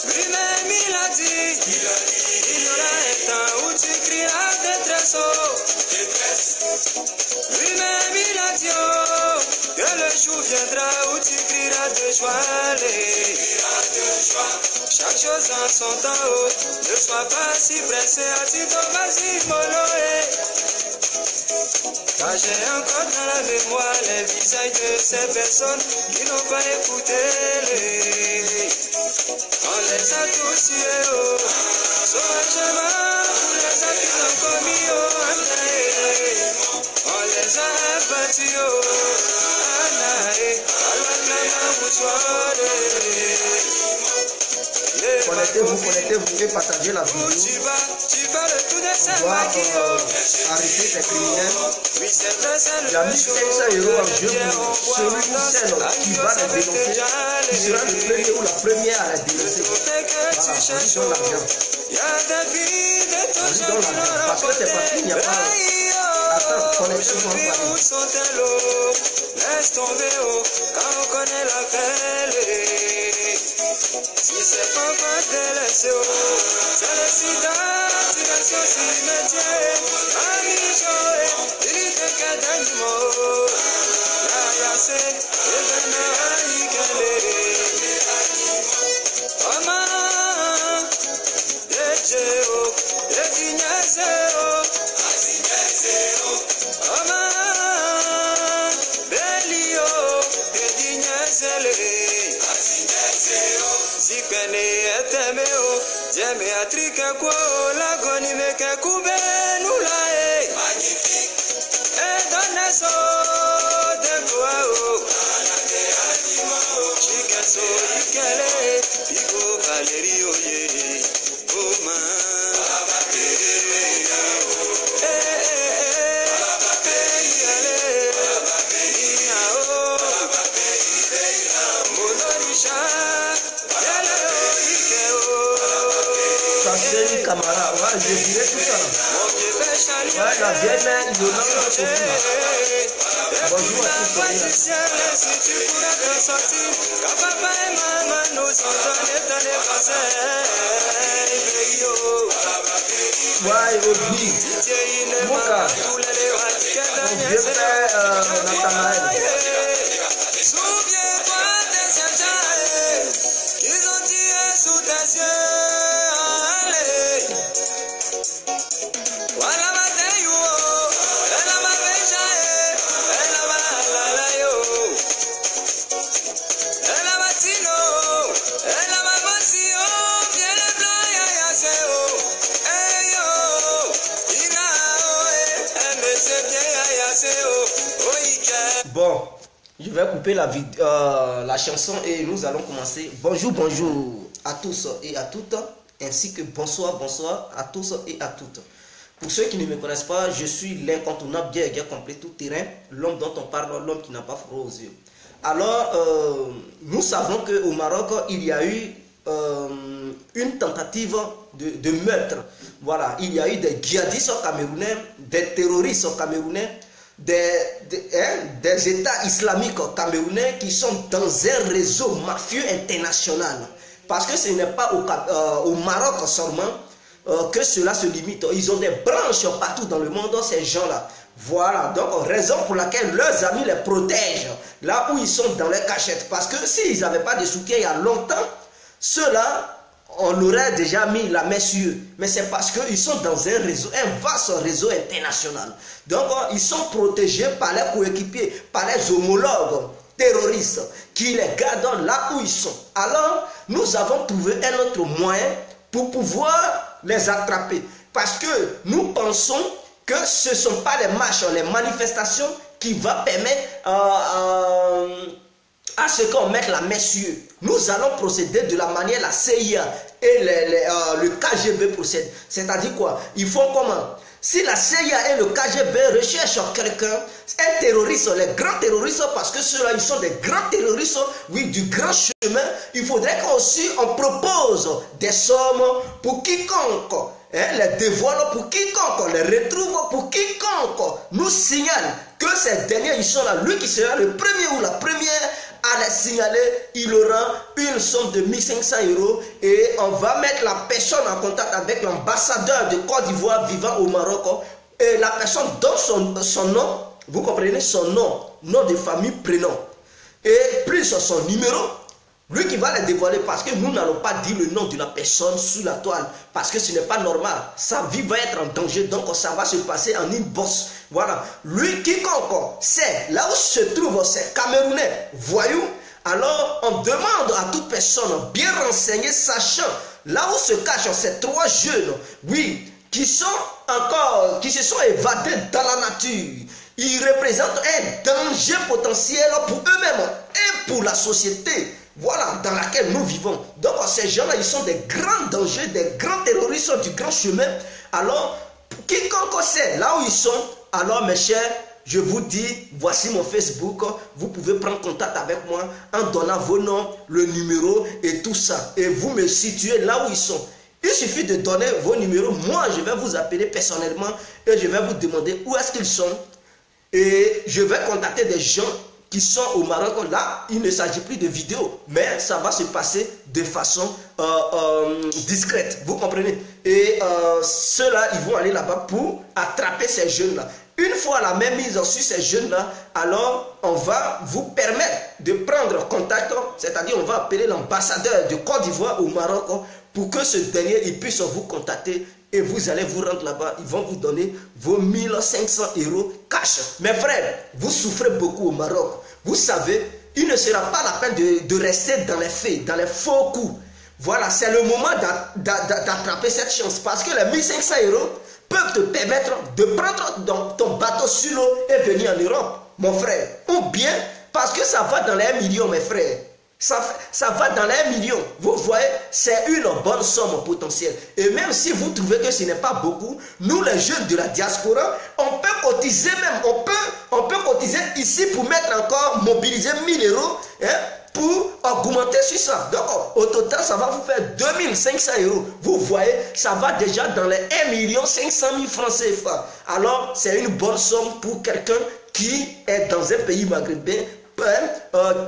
Lui-même il a dit, il y aura un temps où tu crieras détresse. Lui-même il a dit, que le jour viendra où tu crieras de joie. Chaque chose en son temps, ne sois pas si pressé, vas-y mollo. Car j'ai encore dans la mémoire les visages de ces personnes qui n'ont pas écouté. On les a tous tués, sauvagement, pour les actes qu'ils ont commis, on les a battus, Connectez-vous et partagez la vidéo. On doit arrêter ces criminels. Il a mis 500 € en jeu pour celui ou celle qui va les dénoncer. Il sera le premier ou la première à les dénoncer. Voilà, on lui donne l'argent. On lui donne l'argent. Parce que c'est parce qu'il n'y a pas... Attends, connectez-vous en famille. Laisse tomber, quand on connaît la pelle. Si c'est pas pas délaissé, c'est le sida, tu vas sur cimetière. Ami Joé, il te qu'à d'animaux. La yassé, et maintenant il galère. Maman, les Jéo, les Dignazéo. Maman, Belio, les Dignazélé. Zikene etemeo, jeme atrika kwa la goni meke kube nulae. Magnifique. Et donaso de goao. Chikaso ikele, iko valeri oye. Oma. Camarade, ouais, je dirais tout ça. Ouais, la vieille mère, il donne un peu. Bonjour à tous. Ouais, oublie. Moka. Mon vieux frère, Nathanaël. Souviens-toi des Saint-Jean, ils ont tiré sous tes yeux. Bon, je vais couper la chanson et nous allons commencer. Bonjour, bonjour à tous et à toutes, ainsi que bonsoir, bonsoir à tous et à toutes. Pour ceux qui ne me connaissent pas, je suis l'incontournable bien complet tout terrain, l'homme dont on parle, l'homme qui n'a pas froid aux yeux. Alors, nous savons qu'au Maroc, il y a eu une tentative de meurtre. Voilà, il y a eu des djihadistes camerounais, des terroristes camerounais, des États islamiques camerounais qui sont dans un réseau mafieux international. Parce que ce n'est pas au Maroc seulement que cela se limite. Ils ont des branches partout dans le monde, ces gens-là. Voilà, donc raison pour laquelle leurs amis les protègent là où ils sont dans les cachettes. Parce que s'ils n'avaient pas de soutien il y a longtemps, ceux-là, on aurait déjà mis la main sur eux. Mais c'est parce qu'ils sont dans un réseau, un vaste réseau international. Donc, ils sont protégés par les coéquipiers, par les homologues terroristes qui les gardent là où ils sont. Alors, nous avons trouvé un autre moyen pour pouvoir les attraper. Parce que nous pensons que ce ne sont pas les marches, les manifestations qui vont permettre à ce qu'on mette la main sur eux. Nous allons procéder de la manière la CIA et le KGB procèdent. C'est-à-dire quoi? Ils font comment? Si la CIA et le KGB recherchent quelqu'un, un terroriste, les grands terroristes, parce que ceux-là, ils sont des grands terroristes, oui, du grand chemin, il faudrait qu'aussi on propose des sommes pour quiconque les dévoile, pour quiconque les retrouve, pour quiconque nous signale que ces derniers, ils sont là, lui qui sera le premier ou la première à les signaler, il aura une somme de 1500 € et on va mettre la personne en contact avec l'ambassadeur de Côte d'Ivoire vivant au Maroc et la personne donne son nom, vous comprenez, son nom de famille, prénom et plus son numéro. Lui qui va les dévoiler parce que nous n'allons pas dire le nom de la personne sous la toile parce que ce n'est pas normal. Sa vie va être en danger, donc ça va se passer en une bosse. Voilà. Lui, quiconque sait là où se trouve ces Camerounais voyous, alors on demande à toute personne bien renseignée, sachant là où se cachent ces trois jeunes, oui, qui se sont évadés dans la nature. Ils représentent un danger potentiel pour eux-mêmes et pour la société. Voilà, dans laquelle nous vivons. Donc ces gens-là, ils sont des grands dangers, des grands terroristes du grand chemin. Alors, quiconque sait là où ils sont, alors mes chers, je vous dis, voici mon Facebook. Vous pouvez prendre contact avec moi en donnant vos noms, le numéro et tout ça. Et vous me situez là où ils sont. Il suffit de donner vos numéros. Moi, je vais vous appeler personnellement et je vais vous demander où est-ce qu'ils sont. Et je vais contacter des gens qui sont au Maroc. Là, il ne s'agit plus de vidéos, mais ça va se passer de façon discrète. Vous comprenez? Et ceux-là, ils vont aller là-bas pour attraper ces jeunes-là. Une fois la même mise sur ces jeunes-là, alors on va vous permettre de prendre contact, c'est-à-dire on va appeler l'ambassadeur de Côte d'Ivoire au Maroc pour que ce dernier il puisse vous contacter et vous allez vous rendre là-bas. Ils vont vous donner vos 1500 € cash. Mes frères, vous souffrez beaucoup au Maroc. Vous savez, il ne sera pas la peine de rester dans les faits, dans les faux coups. Voilà, c'est le moment d'attraper cette chance parce que les 1500 € peuvent te permettre de prendre ton bateau sur l'eau et venir en Europe, mon frère. Ou bien, parce que ça va dans les 1 million, mes frères. Ça va dans les 1 million. Vous voyez, c'est une bonne somme potentielle. Et même si vous trouvez que ce n'est pas beaucoup, nous les jeunes de la diaspora, on peut cotiser même. On peut cotiser ici pour mettre encore, mobiliser 1000 € hein, pour augmenter sur ça. Donc au total, ça va vous faire 2500 €. Vous voyez, ça va déjà dans les 1 500 000 francs CFA. Alors, c'est une bonne somme pour quelqu'un qui est dans un pays maghrébin,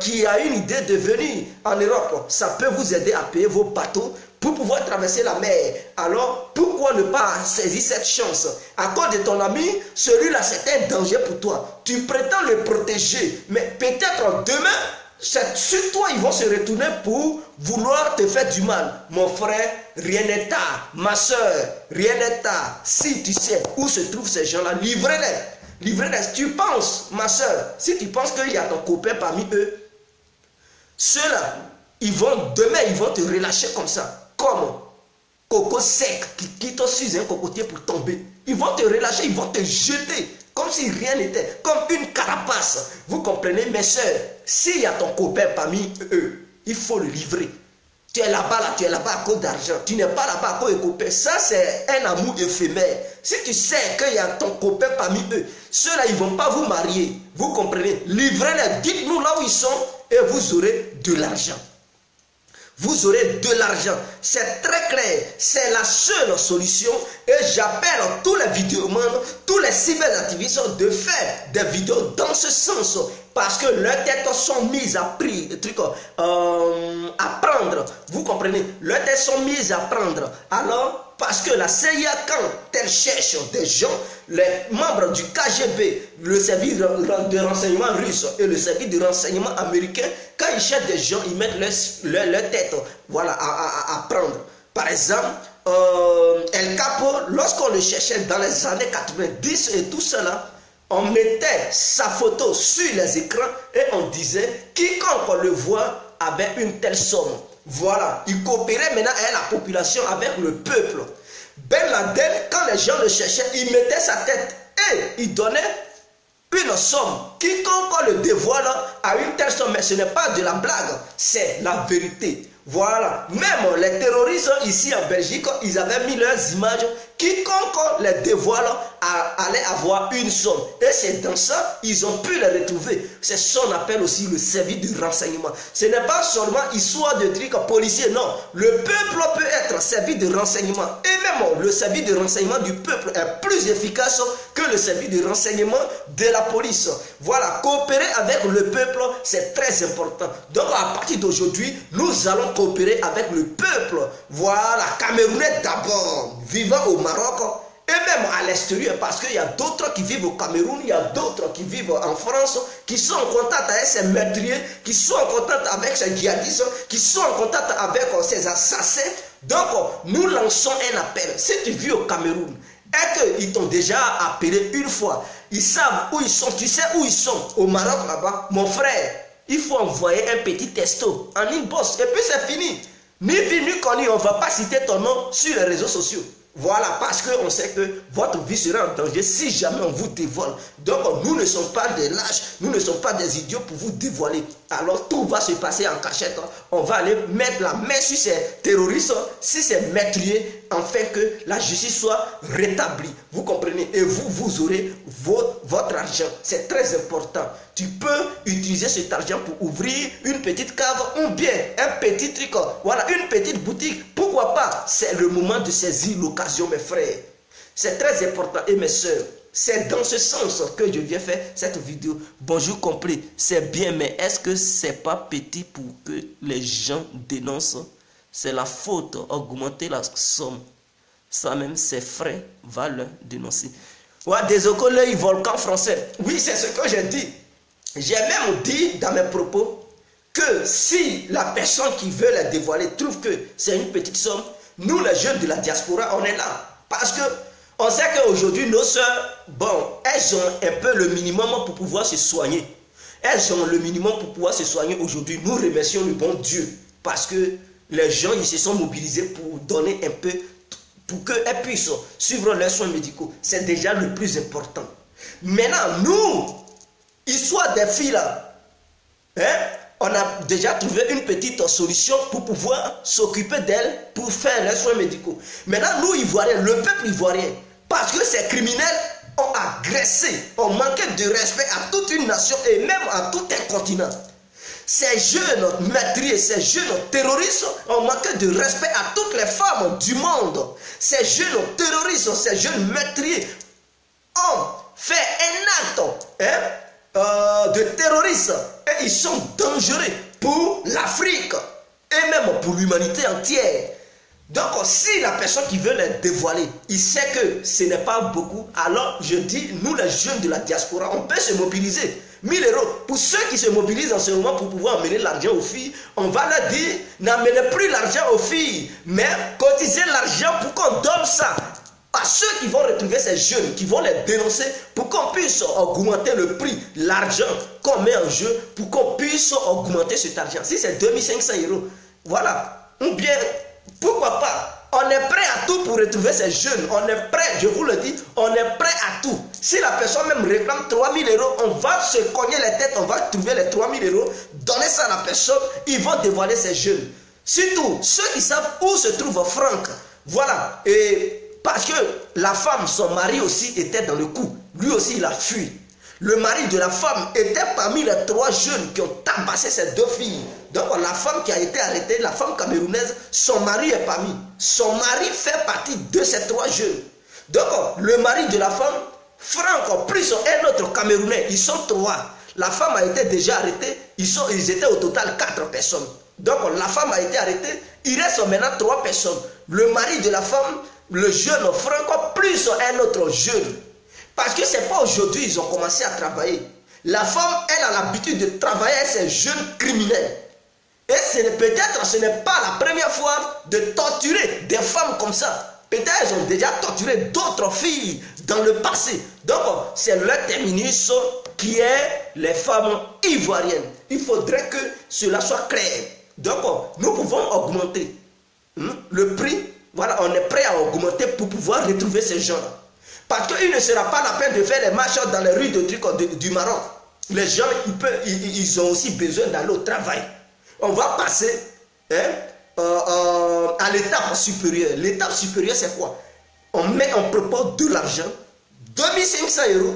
qui a une idée de venir en Europe. Ça peut vous aider à payer vos bateaux pour pouvoir traverser la mer. Alors, pourquoi ne pas saisir cette chance? À cause de ton ami, celui-là, c'est un danger pour toi. Tu prétends le protéger, mais peut-être demain, sur toi, ils vont se retourner pour vouloir te faire du mal. Mon frère, rien n'est tard. Ma soeur, rien n'est tard. Si tu sais où se trouvent ces gens-là, livrez-les. Livrez-les. Tu penses, ma soeur, si tu penses qu'il y a ton copain parmi eux, ceux-là, demain, ils vont te relâcher comme ça. Comme coco sec qui te suit un cocotier pour tomber. Ils vont te relâcher, ils vont te jeter. Comme si rien n'était, comme une carapace. Vous comprenez, mes soeurs, s'il y a ton copain parmi eux, il faut le livrer. Tu es là-bas, tu es là-bas à cause d'argent. Tu n'es pas là-bas à cause de copain. Ça, c'est un amour éphémère. Si tu sais qu'il y a ton copain parmi eux, ceux-là, ils ne vont pas vous marier. Vous comprenez? Livrez-les, dites-nous là où ils sont et vous aurez de l'argent. Vous aurez de l'argent. C'est très clair. C'est la seule solution. Et j'appelle tous les vidéomans, tous les cyberactivistes de faire des vidéos dans ce sens. Parce que leurs têtes sont mises à prendre. Vous comprenez? Leurs têtes sont mises à prendre. Alors, parce que la CIA, quand elle cherche des gens, les membres du KGB, le service de renseignement russe et le service de renseignement américain, quand ils cherchent des gens, ils mettent leur tête voilà, à prendre. Par exemple, El Capo, lorsqu'on le cherchait dans les années 90 et tout cela, on mettait sa photo sur les écrans et on disait quiconque le voit avait une telle somme. Voilà, il coopérait maintenant avec la population, avec le peuple. Ben Laden, quand les gens le cherchaient, il mettait sa tête et il donnait une somme. Quiconque le dévoile a une telle somme, mais ce n'est pas de la blague, c'est la vérité. Voilà, même les terroristes ici en Belgique, ils avaient mis leurs images quiconque les dévoile allait avoir une somme. Et c'est dans ça, ils ont pu les retrouver. C'est ce qu'on appelle aussi le service de renseignement. Ce n'est pas seulement histoire de trucs policiers, non. Le peuple peut être servi de renseignement. Et même le service de renseignement du peuple est plus efficace que le service de renseignement de la police. Voilà, coopérer avec le peuple, c'est très important. Donc à partir d'aujourd'hui, nous allons coopérer avec le peuple. Voilà, Camerounais d'abord, vivant au Maroc et même à l'extérieur, parce qu'il y a d'autres qui vivent au Cameroun, il y a d'autres qui vivent en France, qui sont en contact avec ces meurtriers, qui sont en contact avec ces djihadistes, qui sont en contact avec ces assassins. Donc nous lançons un appel. Si tu vis au Cameroun et qu'ils t'ont déjà appelé une fois, ils savent où ils sont, tu sais où ils sont, au Maroc là-bas, mon frère, il faut envoyer un petit texto en inbox et puis c'est fini. Ni vu ni connu, on ne va pas citer ton nom sur les réseaux sociaux. Voilà, parce qu'on sait que votre vie sera en danger si jamais on vous dévoile. Donc nous ne sommes pas des lâches, nous ne sommes pas des idiots pour vous dévoiler. Alors tout va se passer en cachette. On va aller mettre la main sur ces terroristes, sur ces meurtriers, afin que la justice soit rétablie. Vous comprenez? Et vous aurez votre argent. C'est très important. Tu peux utiliser cet argent pour ouvrir une petite cave ou bien un petit truc. Voilà, une petite boutique. Pourquoi pas? C'est le moment de saisir l'occasion, mes frères. C'est très important. Et mes soeurs, c'est dans ce sens que je viens faire cette vidéo. Bonjour complet, c'est bien, mais est-ce que c'est pas petit pour que les gens dénoncent? C'est la faute, augmenter la somme. Ça même, ses frais va le dénoncer. Ouais, désolé, le volcan français. Oui, c'est ce que j'ai dit. J'ai même dit dans mes propos que si la personne qui veut la dévoiler trouve que c'est une petite somme, nous les jeunes de la diaspora, on est là. Parce que on sait qu'aujourd'hui, nos soeurs, bon, elles ont un peu le minimum pour pouvoir se soigner. Elles ont le minimum pour pouvoir se soigner aujourd'hui. Nous remercions le bon Dieu. Parce que les gens, ils se sont mobilisés pour donner un peu, pour qu'elles puissent suivre leurs soins médicaux. C'est déjà le plus important. Maintenant, nous, histoire des filles là, hein, on a déjà trouvé une petite solution pour pouvoir s'occuper d'elles, pour faire les soins médicaux. Maintenant, nous, Ivoiriens, le peuple ivoirien, parce que ces criminels ont agressé, ont manqué de respect à toute une nation et même à tout un continent. Ces jeunes meurtriers, ces jeunes terroristes ont manqué de respect à toutes les femmes du monde. Ces jeunes terroristes, ces jeunes meurtriers ont fait un acte de terrorisme et ils sont dangereux pour l'Afrique et même pour l'humanité entière. Donc si la personne qui veut les dévoiler, il sait que ce n'est pas beaucoup, alors je dis, nous les jeunes de la diaspora, on peut se mobiliser. 1000 euros. Pour ceux qui se mobilisent en ce moment pour pouvoir amener l'argent aux filles, on va leur dire, n'amenez plus l'argent aux filles, mais cotisez l'argent pour qu'on donne ça à ceux qui vont retrouver ces jeunes, qui vont les dénoncer pour qu'on puisse augmenter le prix, l'argent qu'on met en jeu, pour qu'on puisse augmenter cet argent. Si c'est 2500 euros, voilà. Ou bien, pourquoi pas? On est prêt à tout pour retrouver ces jeunes. On est prêt, je vous le dis, on est prêt à tout. Si la personne même réclame 3000 euros, on va se cogner les têtes, on va trouver les 3000 euros, donner ça à la personne, ils vont dévoiler ces jeunes. Surtout, ceux qui savent où se trouve Franck. Voilà. Et parce que la femme, son mari aussi était dans le coup. Lui aussi, il a fui. Le mari de la femme était parmi les 3 jeunes qui ont tabassé ces 2 filles. Donc la femme qui a été arrêtée, la femme camerounaise, son mari est parmi. Son mari fait partie de ces 3 jeunes. Donc le mari de la femme, Franck, plus un autre Camerounais, ils sont 3. La femme a été déjà arrêtée, ils étaient au total 4 personnes. Donc la femme a été arrêtée, il reste maintenant 3 personnes. Le mari de la femme, le jeune Franck, plus un autre jeune. Parce que ce n'est pas aujourd'hui qu'ils ont commencé à travailler. La femme, elle a l'habitude de travailler avec ces jeunes criminels. Et peut-être ce n'est pas la première fois de torturer des femmes comme ça. Peut-être elles ont déjà torturé d'autres filles dans le passé. Donc c'est leur terminus qui est les femmes ivoiriennes. Il faudrait que cela soit clair. Donc nous pouvons augmenter le prix. Voilà, on est prêt à augmenter pour pouvoir retrouver ces gens-là. Parce qu'il ne sera pas la peine de faire les marches dans les rues du Maroc. Les gens, ils ont aussi besoin d'aller au travail. On va passer à l'étape supérieure. L'étape supérieure, c'est quoi? on propose de l'argent, 2500 euros,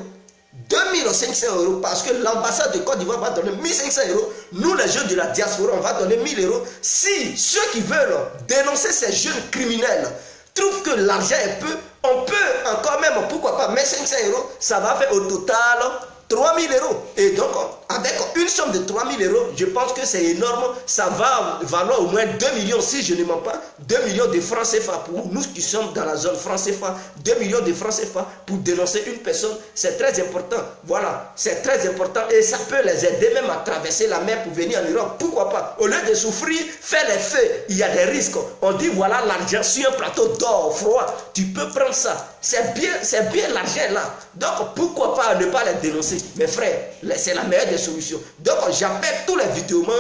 2500 euros, parce que l'ambassade de Côte d'Ivoire va donner 1500 euros. Nous, les jeunes de la diaspora, on va donner 1000 euros. Si ceux qui veulent dénoncer ces jeunes criminels trouvent que l'argent est peu, on peut encore même, pourquoi pas, mettre 500 euros, ça va faire au total 3000 euros. Et donc, avec une somme de 3000 euros, je pense que c'est énorme. Ça va valoir au moins 2 millions, si je ne mens pas, 2 millions de francs CFA pour nous qui sommes dans la zone francs CFA. 2 millions de francs CFA pour dénoncer une personne, c'est très important. Voilà, c'est très important et ça peut les aider même à traverser la mer pour venir en Europe. Pourquoi pas? Au lieu de souffrir, faire les feux, il y a des risques. On dit voilà l'argent sur un plateau d'or froid. Tu peux prendre ça. C'est bien l'argent là. Donc pourquoi pas ne pas les dénoncer? Mes frères, c'est la meilleure des solutions. Donc j'appelle tous les vidéomans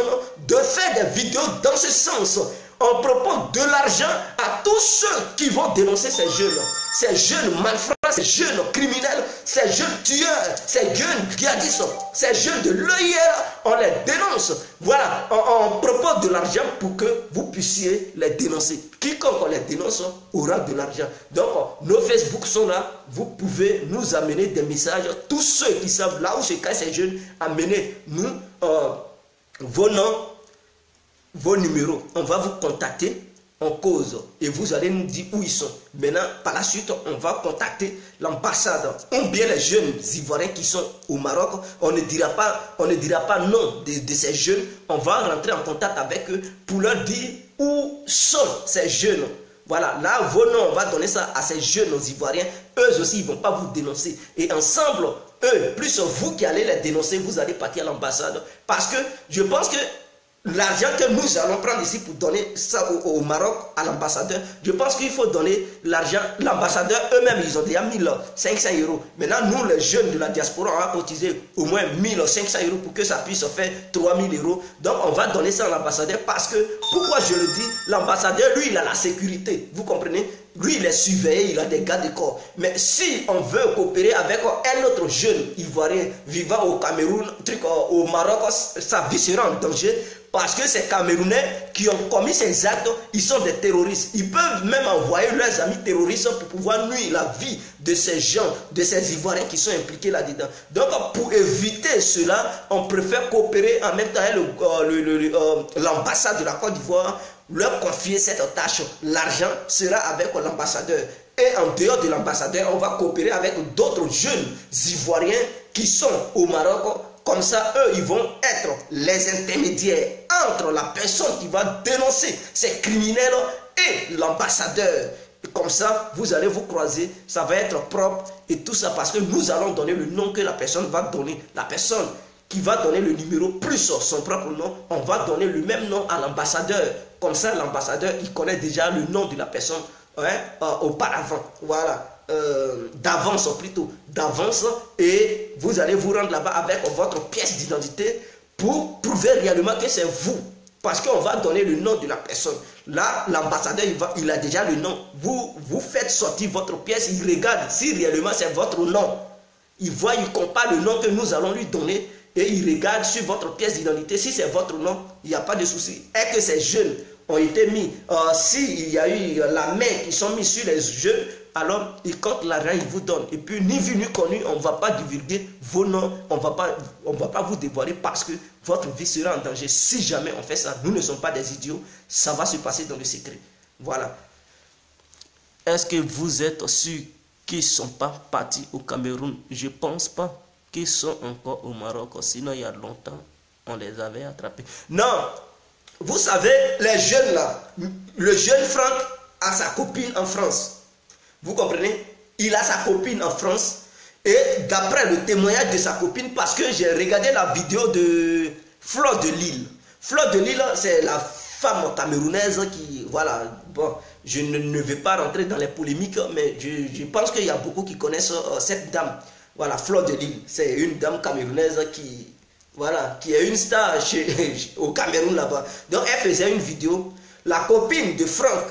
de faire des vidéos dans ce sens. On propose de l'argent à tous ceux qui vont dénoncer ces jeunes malfrats, ces jeunes criminels, ces jeunes tueurs, ces jeunes djihadistes, ces jeunes de l'OIR, on les dénonce. Voilà, on propose de l'argent pour que vous puissiez les dénoncer. Quiconque les dénonce aura de l'argent. Donc, nos Facebook sont là. Vous pouvez nous amener des messages. Tous ceux qui savent là où se cachent ces jeunes, amenez-nous vos noms, vos numéros. On va vous contacter en cause et vous allez nous dire où ils sont. Maintenant, par la suite, on va contacter l'ambassade ou bien les jeunes Ivoiriens qui sont au Maroc. On ne dira pas non de ces jeunes. On va rentrer en contact avec eux pour leur dire où sont ces jeunes. Voilà, là, vos noms, on va donner ça à ces jeunes Ivoiriens. Eux aussi, ils ne vont pas vous dénoncer. Et ensemble, eux, plus vous qui allez les dénoncer, vous allez partir à l'ambassade. Parce que je pense que l'argent que nous allons prendre ici pour donner ça au Maroc, à l'ambassadeur, je pense qu'il faut donner l'argent. L'ambassadeur, eux-mêmes, ils ont déjà 1500 euros. Maintenant, nous, les jeunes de la diaspora, on va cotiser au moins 1500 euros pour que ça puisse faire 3000 euros. Donc, on va donner ça à l'ambassadeur parce que, pourquoi je le dis, l'ambassadeur, lui, il a la sécurité. Vous comprenez? Lui, il est surveillé, il a des gardes de corps. Mais si on veut coopérer avec un autre jeune Ivoirien vivant au Cameroun, au Maroc, sa vie sera en danger. Parce que ces Camerounais qui ont commis ces actes, ils sont des terroristes. Ils peuvent même envoyer leurs amis terroristes pour pouvoir nuire la vie de ces gens, de ces Ivoiriens qui sont impliqués là-dedans. Donc, pour éviter cela, on préfère coopérer en même temps l'ambassade de la Côte d'Ivoire, leur confier cette tâche. L'argent sera avec l'ambassadeur. Et en dehors de l'ambassadeur, on va coopérer avec d'autres jeunes Ivoiriens qui sont au Maroc. Comme ça, eux, ils vont être les intermédiaires entre la personne qui va dénoncer ces criminels et l'ambassadeur. Comme ça, vous allez vous croiser, ça va être propre et tout ça parce que nous allons donner le nom que la personne va donner. La personne qui va donner le numéro plus son propre nom, on va donner le même nom à l'ambassadeur. Comme ça, l'ambassadeur, il connaît déjà le nom de la personne auparavant. Voilà. D'avance plutôt, d'avance, et vous allez vous rendre là-bas avec votre pièce d'identité pour prouver réellement que c'est vous, parce qu'on va donner le nom de la personne. Là, l'ambassadeur, il a déjà le nom. Vous faites sortir votre pièce, il regarde si réellement c'est votre nom. Il voit, il compare le nom que nous allons lui donner et il regarde sur votre pièce d'identité. Si c'est votre nom, il n'y a pas de souci. Et que ces jeunes ont été mis, s'il y a eu la main qui sont mis sur les jeunes, alors il compte l'argent, il vous donne. Et puis, ni vu ni connu, on ne va pas divulguer vos noms, on ne va pas vous dévoiler parce que votre vie sera en danger. Si jamais on fait ça, nous ne sommes pas des idiots, ça va se passer dans le secret. Voilà. Est-ce que vous êtes sûr qu'ils ne sont pas partis au Cameroun? Je ne pense pas qu'ils sont encore au Maroc. Sinon, il y a longtemps, on les avait attrapés. Non, vous savez, les jeunes là, le jeune Franck a sa copine en France. Vous comprenez? Il a sa copine en France. Et d'après le témoignage de sa copine, parce que j'ai regardé la vidéo de Fleur de Lille. Fleur de Lille, c'est la femme camerounaise qui, voilà, bon, je ne vais pas rentrer dans les polémiques, mais je pense qu'il y a beaucoup qui connaissent cette dame. Voilà, Fleur de Lille, c'est une dame camerounaise qui, voilà, qui est une star au Cameroun là-bas. Donc elle faisait une vidéo. La copine de Franck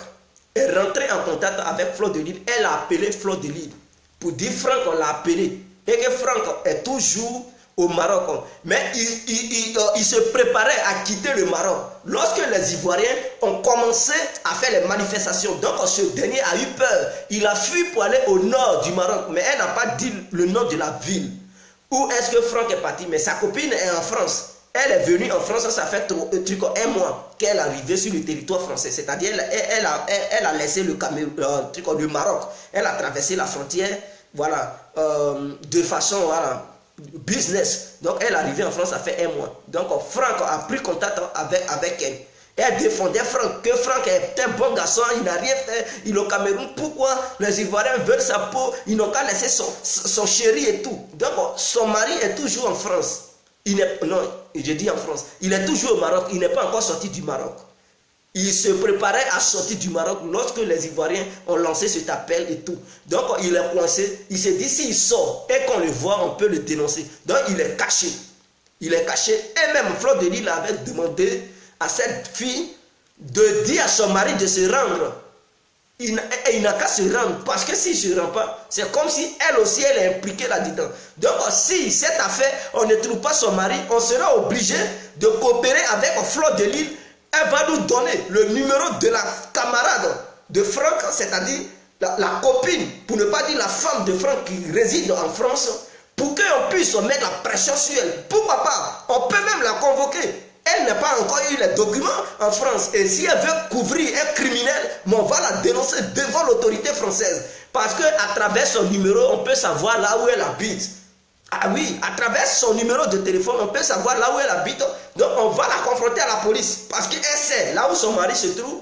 est rentrée en contact avec Fleur de Lille. Elle a appelé Fleur de Lille pour dire Franck, on l'a appelé. Et que Franck est toujours au Maroc. Mais il se préparait à quitter le Maroc. Lorsque les Ivoiriens ont commencé à faire les manifestations, donc ce dernier a eu peur. Il a fui pour aller au nord du Maroc, mais elle n'a pas dit le nom de la ville. Où est-ce que Franck est parti? Mais sa copine est en France. Elle est venue en France, ça fait un mois qu'elle est arrivée sur le territoire français. C'est-à-dire elle a laissé le Maroc. Elle a traversé la frontière, voilà, de façon, voilà, business. Donc elle est arrivée en France, ça fait un mois. Donc Franck a pris contact avec elle. Elle défendait Franck, que Franck est un bon garçon, il n'a rien fait, il est au Cameroun. Pourquoi les Ivoiriens veulent sa peau? Ils n'ont qu'à laisser son chéri et tout. Donc son mari est toujours en France. Non, je dis en France. Il est toujours au Maroc, il n'est pas encore sorti du Maroc. Il se préparait à sortir du Maroc lorsque les Ivoiriens ont lancé cet appel et tout. Donc il est coincé. Il s'est dit, s'il sort et qu'on le voit, on peut le dénoncer. Donc il est caché. Il est caché. Et même Fleur de Lys avait demandé à cette fille de dire à son mari de se rendre. Il n'a qu'à se rendre, parce que s'il ne se rend pas, c'est comme si elle aussi elle est impliquée là-dedans. Donc si cette affaire, on ne trouve pas son mari, on sera obligé de coopérer avec Fleur de Lys. Elle va nous donner le numéro de la camarade de Franck, c'est-à-dire la copine, pour ne pas dire la femme de Franck qui réside en France, pour qu'on puisse mettre la pression sur elle. Pourquoi pas? On peut même la convoquer. Elle n'a pas encore eu les documents en France. Et si elle veut couvrir un criminel, on va la dénoncer devant l'autorité française. Parce qu'à travers son numéro, on peut savoir là où elle habite. Ah oui, à travers son numéro de téléphone, on peut savoir là où elle habite. Donc on va la confronter à la police. Parce qu'elle sait là où son mari se trouve.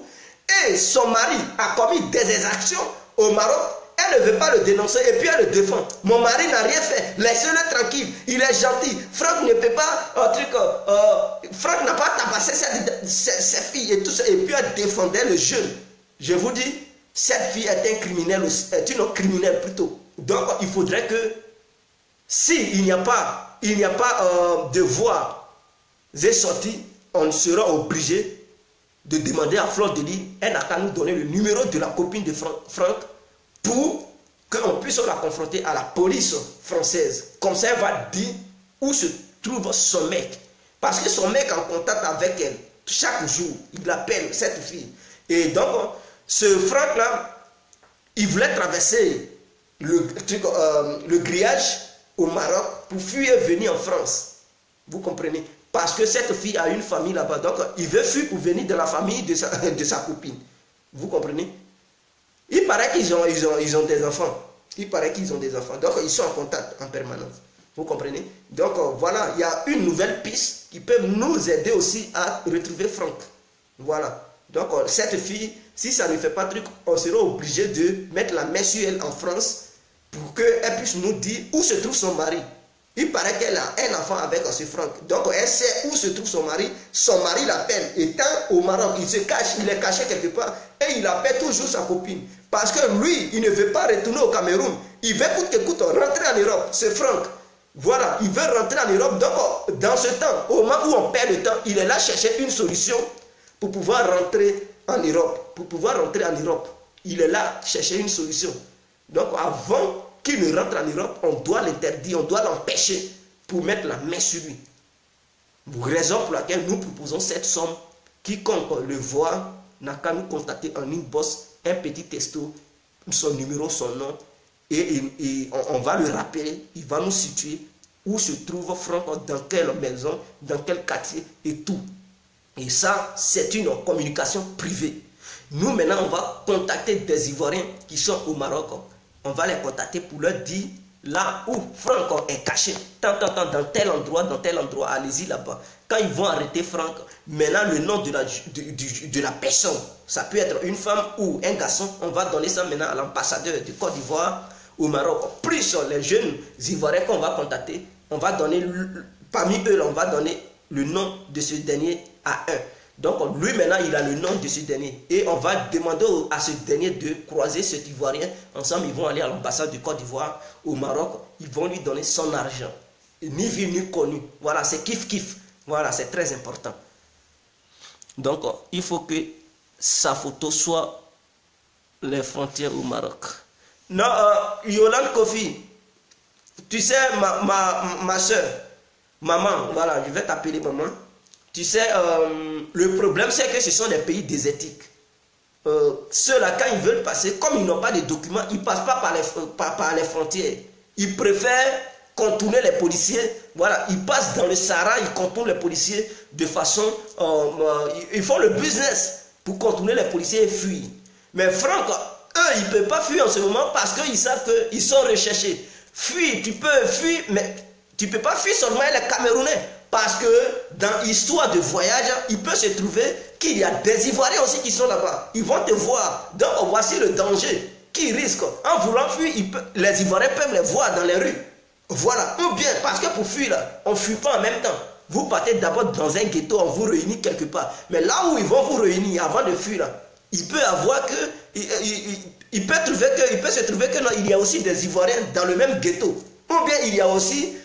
Et son mari a commis des exactions au Maroc. Elle ne veut pas le dénoncer et puis elle le défend. Mon mari n'a rien fait. Laissez-le tranquille. Il est gentil. Franck ne peut pas... Franck n'a pas tabassé ses filles et tout ça. Et puis elle défendait le jeune. Je vous dis, cette fille est un criminel, est une criminelle plutôt. Donc il faudrait que s'il n'y a pas de voie et sortie, on sera obligé de demander à Fleur de Lys. Elle n'a qu'à nous donner le numéro de la copine de Franck pour qu'on puisse la confronter à la police française. Comme ça, elle va dire où se trouve son mec. Parce que son mec est en contact avec elle. Chaque jour, il appelle cette fille. Et donc, ce Franck-là, il voulait traverser le grillage au Maroc pour fuir et venir en France. Vous comprenez? Parce que cette fille a une famille là-bas. Donc, il veut fuir pour venir de la famille de sa copine. Vous comprenez? Il paraît qu'ils ont des enfants. Il paraît qu'ils ont des enfants. Donc, ils sont en contact en permanence. Vous comprenez? Donc, voilà, il y a une nouvelle piste qui peut nous aider aussi à retrouver Franck. Voilà. Donc, cette fille, si ça ne fait pas truc, on sera obligé de mettre la main sur elle en France pour qu'elle puisse nous dire où se trouve son mari. Il paraît qu'elle a un enfant avec ce Franck. Donc, elle sait où se trouve son mari. Son mari l'appelle. Étant au Maroc, il se cache, il est caché quelque part. Et il appelle toujours sa copine. Parce que lui, il ne veut pas retourner au Cameroun. Il veut coûte que coûte rentrer en Europe. C'est Franck. Voilà, il veut rentrer en Europe. Donc, dans ce temps, au moment où on perd le temps, il est là chercher une solution pour pouvoir rentrer en Europe. Pour pouvoir rentrer en Europe. Il est là chercher une solution. Donc, avant qu'il ne rentre en Europe, on doit l'interdire, on doit l'empêcher pour mettre la main sur lui. Raison pour laquelle nous proposons cette somme. Quiconque le voit n'a qu'à nous contacter en inbox, un petit texto, son numéro, son nom, et on va le rappeler, il va nous situer où se trouve Franck, dans quelle maison, dans quel quartier et tout. Et ça, c'est une communication privée. Nous, maintenant, on va contacter des Ivoiriens qui sont au Maroc. On va les contacter pour leur dire là où Franck est caché, dans tel endroit, allez-y là-bas. Quand ils vont arrêter Franck, maintenant le nom de la personne, ça peut être une femme ou un garçon, on va donner ça maintenant à l'ambassadeur de Côte d'Ivoire au Maroc. Plus les jeunes Ivoiriens qu'on va contacter, on va donner, parmi eux, on va donner le nom de ce dernier à un. Donc lui maintenant il a le nom de ce dernier et on va demander à ce dernier de croiser cet Ivoirien. Ensemble ils vont aller à l'ambassade de Côte d'Ivoire au Maroc, ils vont lui donner son argent. Ni vu ni connu. Voilà, c'est kiff. Voilà, c'est très important. Donc il faut que sa photo soit les frontières au Maroc. Non, Yolande Kofi, tu sais ma soeur, Maman, voilà, je vais t'appeler maman. Tu sais, le problème, c'est que ce sont des pays désertiques. Ceux-là, quand ils veulent passer, comme ils n'ont pas de documents, ils ne passent pas par les frontières. Ils préfèrent contourner les policiers. Voilà, ils passent dans le Sahara, ils contournent les policiers de façon... ils font le business pour contourner les policiers et fuir. Mais Franck, eux, ils ne peuvent pas fuir en ce moment parce qu'ils savent qu'ils sont recherchés. Fuir, tu peux fuir, mais tu ne peux pas fuir seulement les Camerounais. Parce que dans l'histoire de voyage, il peut se trouver qu'il y a des Ivoiriens aussi qui sont là-bas. Ils vont te voir. Donc voici le danger qu'ils risquent. En voulant fuir, les Ivoiriens peuvent les voir dans les rues. Voilà. Ou bien, parce que pour fuir, là, on ne fuit pas en même temps. Vous partez d'abord dans un ghetto, on vous réunit quelque part. Mais là où ils vont vous réunir avant de fuir, là, il peut avoir que... Il peut se trouver que non, il y a aussi des Ivoiriens dans le même ghetto. Ou bien il y a aussi...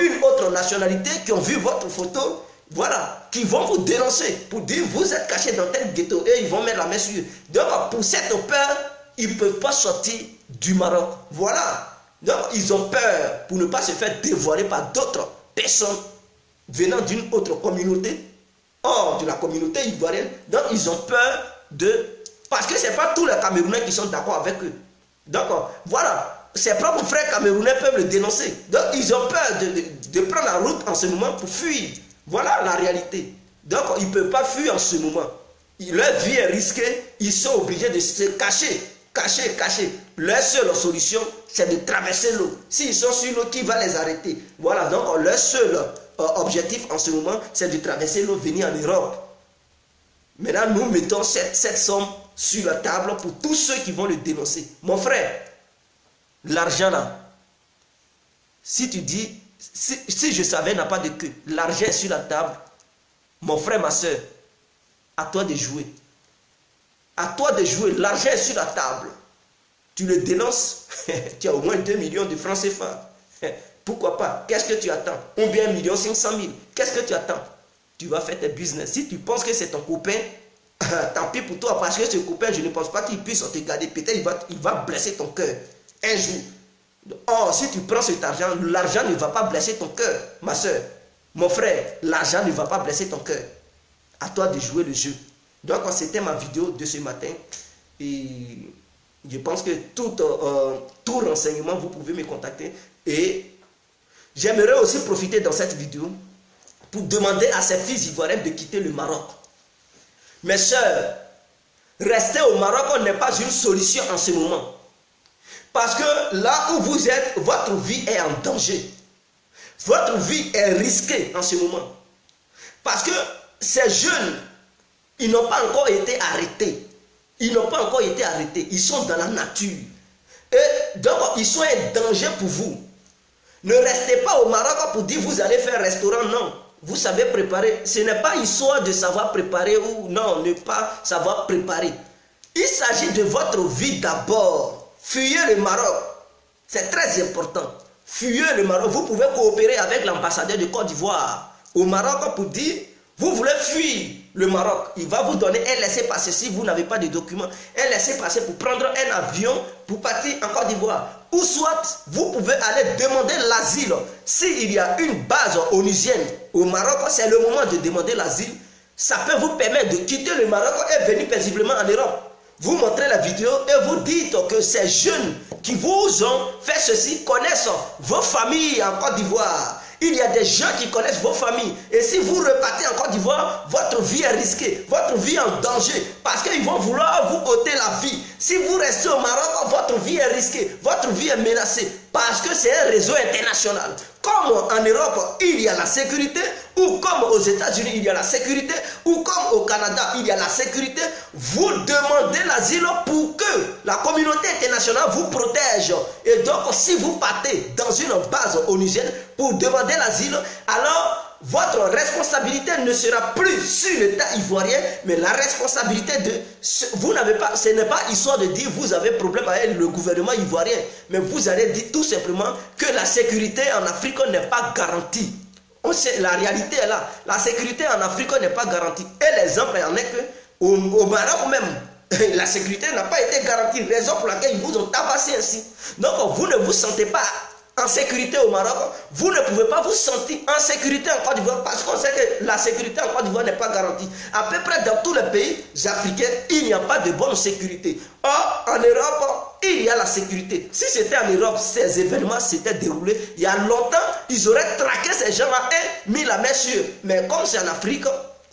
une autre nationalité qui ont vu votre photo, voilà, qui vont vous dénoncer pour dire vous êtes caché dans tel ghetto et ils vont mettre la main sur eux. Donc pour cette peur, ils ne peuvent pas sortir du Maroc. Voilà. Donc ils ont peur pour ne pas se faire dévoiler par d'autres personnes venant d'une autre communauté, hors de la communauté ivoirienne. Donc ils ont peur de... Parce que ce n'est pas tous les Camerounais qui sont d'accord avec eux. Donc voilà. Ses propres frères camerounais peuvent le dénoncer. Donc ils ont peur de prendre la route en ce moment pour fuir. Voilà la réalité. Donc ils ne peuvent pas fuir en ce moment. Leur vie est risquée. Ils sont obligés de se cacher. Leur seule solution, c'est de traverser l'eau. S'ils sont sur l'eau, qui va les arrêter? Voilà, donc leur seul objectif en ce moment, c'est de traverser l'eau, venir en Europe. Maintenant, nous mettons cette somme sur la table pour tous ceux qui vont le dénoncer. Mon frère, l'argent là, si tu dis, si je savais n'a pas de queue, l'argent est sur la table, mon frère, ma soeur, à toi de jouer. À toi de jouer, l'argent est sur la table. Tu le dénonces, tu as au moins 2 millions de francs CFA. Pourquoi pas? Qu'est-ce que tu attends? Ou bien 1 500 000. Qu'est-ce que tu attends? Tu vas faire tes business. Si tu penses que c'est ton copain, tant pis pour toi, parce que ce copain, je ne pense pas qu'il puisse te garder. Peut-être il va blesser ton cœur un jour. Or, si tu prends cet argent, l'argent ne va pas blesser ton cœur, ma soeur. Mon frère, l'argent ne va pas blesser ton cœur. À toi de jouer le jeu. Donc, c'était ma vidéo de ce matin. Et je pense que tout renseignement, vous pouvez me contacter. Et j'aimerais aussi profiter dans cette vidéo pour demander à ces filles ivoiriennes de quitter le Maroc. Mes soeurs, rester au Maroc n'est pas une solution en ce moment. Parce que là où vous êtes, votre vie est en danger. Votre vie est risquée en ce moment. Parce que ces jeunes, ils n'ont pas encore été arrêtés. Ils n'ont pas encore été arrêtés. Ils sont dans la nature. Et donc, ils sont un danger pour vous. Ne restez pas au Maroc pour dire vous allez faire restaurant. Non. Vous savez préparer. Ce n'est pas histoire de savoir préparer ou non, ne pas savoir préparer. Il s'agit de votre vie d'abord. Fuyez le Maroc. C'est très important. Fuyez le Maroc. Vous pouvez coopérer avec l'ambassadeur de Côte d'Ivoire au Maroc pour dire, vous voulez fuir le Maroc. Il va vous donner un laissez-passer si vous n'avez pas de documents. Un laissez-passer pour prendre un avion pour partir en Côte d'Ivoire. Ou soit, vous pouvez aller demander l'asile. S'il y a une base onusienne au Maroc, c'est le moment de demander l'asile. Ça peut vous permettre de quitter le Maroc et venir paisiblement en Europe. Vous montrez la vidéo et vous dites que ces jeunes qui vous ont fait ceci connaissent vos familles en Côte d'Ivoire. Il y a des gens qui connaissent vos familles. Et si vous repartez en Côte d'Ivoire, votre vie est risquée. Votre vie est en danger. Parce qu'ils vont vouloir vous ôter la vie. Si vous restez au Maroc, votre vie est risquée. Votre vie est menacée. Parce que c'est un réseau international. Comme en Europe, il y a la sécurité. Ou comme aux États-Unis, il y a la sécurité. Ou comme au Canada, il y a la sécurité. Vous demandez l'asile pour que la communauté internationale vous protège. Et donc, si vous partez dans une base onusienne pour demander l'asile, alors votre responsabilité ne sera plus sur l'État ivoirien, mais la responsabilité de... Vous n'avez pas... Ce n'est pas histoire de dire vous avez problème avec le gouvernement ivoirien, mais vous allez dire tout simplement que la sécurité en Afrique n'est pas garantie. La réalité est là. La sécurité en Afrique n'est pas garantie. Et l'exemple en est que au Maroc même, la sécurité n'a pas été garantie. Raison pour laquelle ils vous ont tabassé ainsi. Donc vous ne vous sentez pas en sécurité au Maroc, vous ne pouvez pas vous sentir en sécurité en Côte d'Ivoire parce qu'on sait que la sécurité en Côte d'Ivoire n'est pas garantie. À peu près dans tous les pays africains, il n'y a pas de bonne sécurité. Or, en Europe, il y a la sécurité. Si c'était en Europe, ces événements s'étaient déroulés, il y a longtemps, ils auraient traqué ces gens-là et mis la main sur eux. Mais comme c'est en Afrique,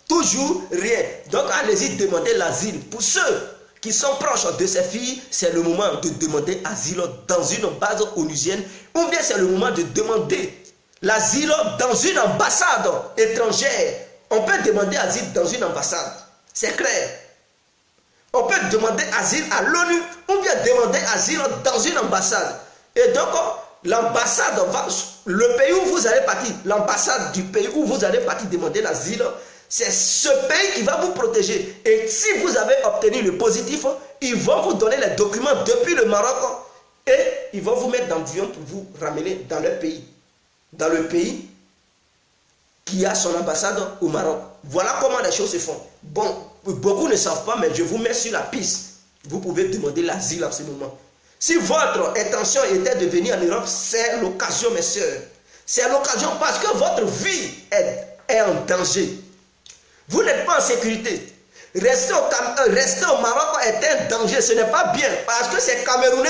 toujours rien. Donc, allez-y demander l'asile. Pour ceux qui sont proches de ces filles, c'est le moment de demander asile dans une base onusienne, ou bien c'est le moment de demander l'asile dans une ambassade étrangère. On peut demander asile dans une ambassade, c'est clair. On peut demander asile à l'ONU, ou bien demander asile dans une ambassade. Et donc, l'ambassade, le pays où vous allez partir, l'ambassade du pays où vous allez partir demander l'asile, c'est ce pays qui va vous protéger. Et si vous avez obtenu le positif, ils vont vous donner les documents depuis le Maroc et ils vont vous mettre dans l'avion pour vous ramener dans leur pays. Dans le pays qui a son ambassade au Maroc. Voilà comment les choses se font. Bon, beaucoup ne savent pas, mais je vous mets sur la piste. Vous pouvez demander l'asile en ce moment. Si votre intention était de venir en Europe, c'est l'occasion, mes soeurs. C'est l'occasion parce que votre vie est en danger. Vous n'êtes pas en sécurité. Rester au Maroc est un danger. Ce n'est pas bien. Parce que ces Camerounais,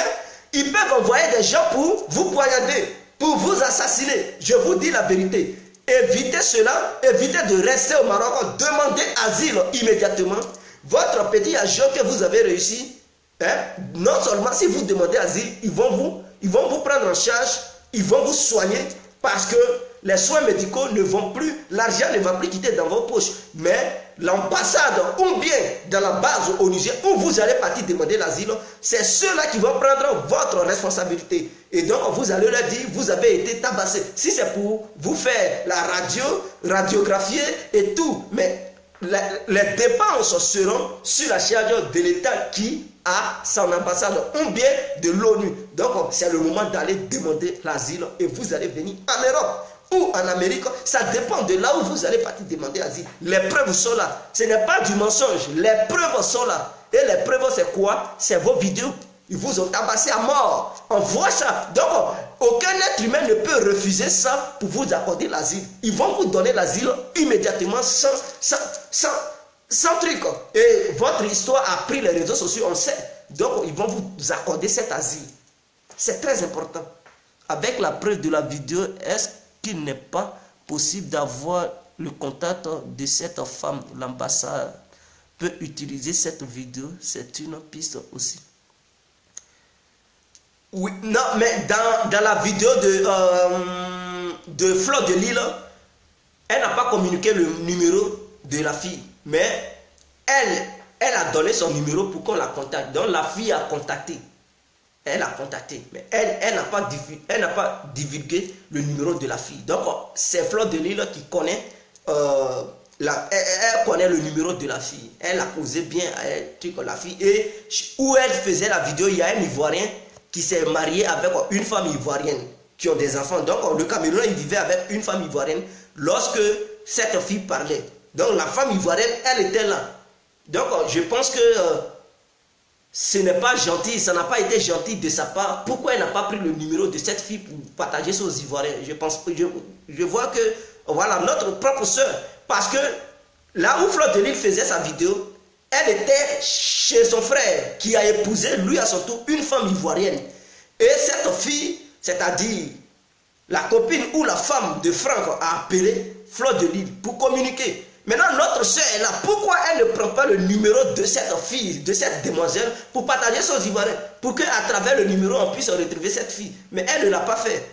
ils peuvent envoyer des gens pour vous poignarder, pour vous assassiner. Je vous dis la vérité. Évitez cela. Évitez de rester au Maroc. Demandez asile immédiatement. Votre petit agent que vous avez réussi, non seulement si vous demandez asile, ils vont vous prendre en charge, ils vont vous soigner parce que les soins médicaux ne vont plus, l'argent ne va plus quitter dans vos poches. Mais l'ambassade ou bien dans la base onusienne où vous allez partir demander l'asile, c'est ceux-là qui vont prendre votre responsabilité. Et donc vous allez leur dire, vous avez été tabassé. Si c'est pour vous faire la radiographier et tout, mais les dépenses seront sur la charge de l'État qui a son ambassade ou bien de l'ONU. Donc c'est le moment d'aller demander l'asile et vous allez venir en Europe ou en Amérique, ça dépend de là où vous allez partir demander asile. Les preuves sont là. Ce n'est pas du mensonge. Les preuves sont là. Et les preuves, c'est quoi? C'est vos vidéos. Ils vous ont tabassé à mort. On voit ça. Donc, aucun être humain ne peut refuser ça pour vous accorder l'asile. Ils vont vous donner l'asile immédiatement sans truc. Et votre histoire a pris les réseaux sociaux, on sait. Donc, ils vont vous accorder cet asile. C'est très important. Avec la preuve de la vidéo, est-ce qu'il n'est pas possible d'avoir le contact de cette femme? L'ambassade peut utiliser cette vidéo, c'est une piste aussi. Oui, non, mais dans la vidéo de Fleur de Lille, elle n'a pas communiqué le numéro de la fille, mais elle a donné son numéro pour qu'on la contacte. Donc la fille a contacté. Elle a contacté, mais elle n'a pas divulgué le numéro de la fille. Donc, c'est Fleur de Lille qui connaît, elle connaît le numéro de la fille. Elle a posé bien la fille. Et où elle faisait la vidéo, il y a un Ivoirien qui s'est marié avec une femme ivoirienne, qui ont des enfants. Donc, le Camerounais, il vivait avec une femme ivoirienne lorsque cette fille parlait. Donc, la femme ivoirienne, elle était là. Donc, je pense que ce n'est pas gentil, ça n'a pas été gentil de sa part. Pourquoi elle n'a pas pris le numéro de cette fille pour partager ça aux Ivoiriens? Je vois que, voilà, notre propre soeur. Parce que là où Fleur de Lille faisait sa vidéo, elle était chez son frère qui a épousé, lui à son tour, une femme ivoirienne. Et cette fille, c'est-à-dire la copine ou la femme de Franck, a appelé Fleur de Lille pour communiquer. Maintenant, notre soeur est là. Pourquoi elle ne prend pas le numéro de cette fille, de cette demoiselle, pour partager ça aux Ivoiriens? Pour qu'à travers le numéro, on puisse retrouver cette fille. Mais elle ne l'a pas fait.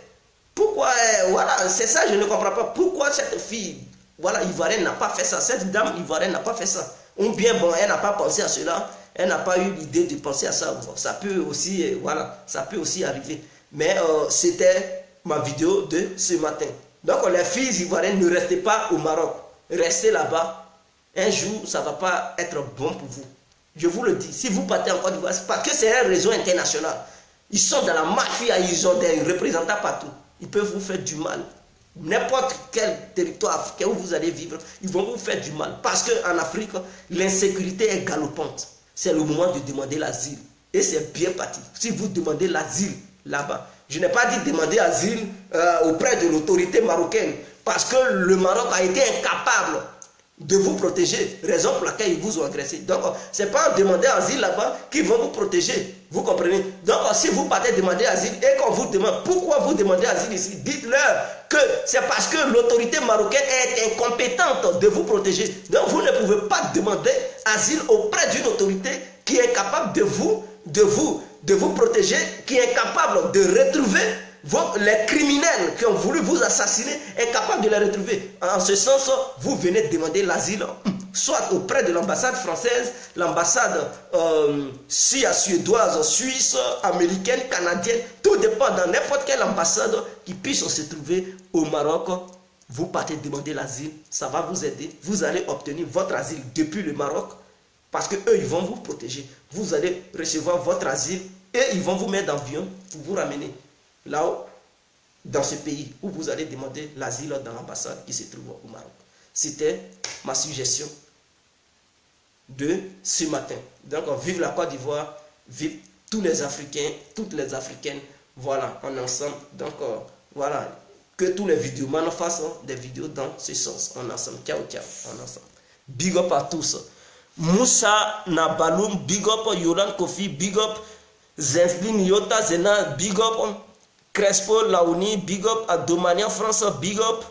Pourquoi? Voilà, c'est ça, je ne comprends pas. Pourquoi cette fille, voilà, ivoirienne n'a pas fait ça? Cette dame ivoirienne n'a pas fait ça. Ou bien, bon, elle n'a pas pensé à cela. Elle n'a pas eu l'idée de penser à ça. Bon, ça peut aussi, voilà, ça peut aussi arriver. Mais c'était ma vidéo de ce matin. Donc, les filles ivoiriennes, ne restez pas au Maroc. Restez là-bas. Un jour, ça ne va pas être bon pour vous. Je vous le dis. Si vous partez en Côte d'Ivoire, c'est parce que c'est un réseau international. Ils sont dans la mafia, ils ont des représentants partout. Ils peuvent vous faire du mal. N'importe quel territoire africain où vous allez vivre, ils vont vous faire du mal. Parce qu'en Afrique, l'insécurité est galopante. C'est le moment de demander l'asile. Et c'est bien parti. Si vous demandez l'asile là-bas, Je n'ai pas dit demander asile auprès de l'autorité marocaine, parce que le Maroc a été incapable de vous protéger, raison pour laquelle ils vous ont agressé. Donc, ce n'est pas en demander asile là-bas qu'ils vont vous protéger. Vous comprenez? Donc, si vous partez demander asile et qu'on vous demande pourquoi vous demandez asile ici, dites-leur que c'est parce que l'autorité marocaine est incompétente de vous protéger. Donc, vous ne pouvez pas demander asile auprès d'une autorité qui est capable de vous protéger, qui est capable de retrouver les criminels qui ont voulu vous assassiner, incapables de les retrouver. En ce sens, vous venez demander l'asile, soit auprès de l'ambassade française, l'ambassade suédoise, suisse, américaine, canadienne, tout dépend dans n'importe quelle ambassade qui puisse se trouver au Maroc. Vous partez demander l'asile, ça va vous aider. Vous allez obtenir votre asile depuis le Maroc, parce que eux ils vont vous protéger. Vous allez recevoir votre asile et ils vont vous mettre dans l'avion pour vous ramener là-haut, dans ce pays où vous allez demander l'asile dans l'ambassade qui se trouve au Maroc. C'était ma suggestion de ce matin. Donc, vive la Côte d'Ivoire, vive tous les Africains, toutes les Africaines, voilà, en ensemble. Donc, voilà, que tous les vidéomans fassent des vidéos dans ce sens, en ensemble. Ciao, ciao, en ensemble. Big up à tous. Moussa Nabaloum, big up, Yoran Kofi, big up, Zenflin Yota Zena, big up, Crespo Laouni, big up à Domania France, big up.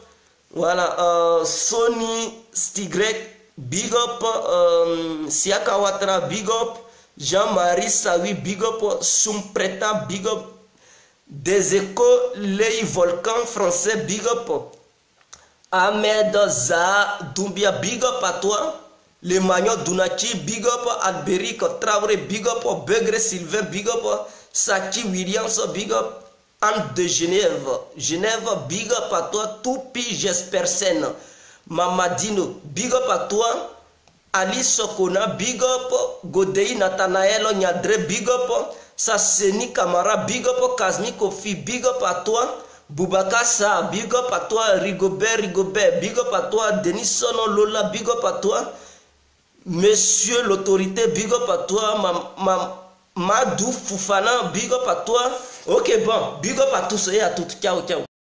Voilà, Sony Stigrek, big up. Siaka Ouattara, big up. Jean-Marie Sawi, big up. Soumpreta, big up. Des échos, les volcans français, big up. Ahmed Zaha Doumbia, big up à toi. Le Magnon Dunachi, big up. Alberic Traoré, big up. Begré Sylvain, big up. Saki Williams, big up. Anne de Genève, big up à toi. Toupi Jespersen, Mamadino, big up à toi. Ali Sokona, big up. Godei Nathanael Nyadre, big up. Sasseni Kamara, big up. Kazmi Kofi, big up à toi. Boubacar Sa, big up à toi. Rigobert, big up à toi. Denis Sono Lola, big up à toi. Monsieur l'autorité, big up à toi. Madou Foufana, big up à toi. Ok, bon, big up à tous et à toutes. Ciao, ciao.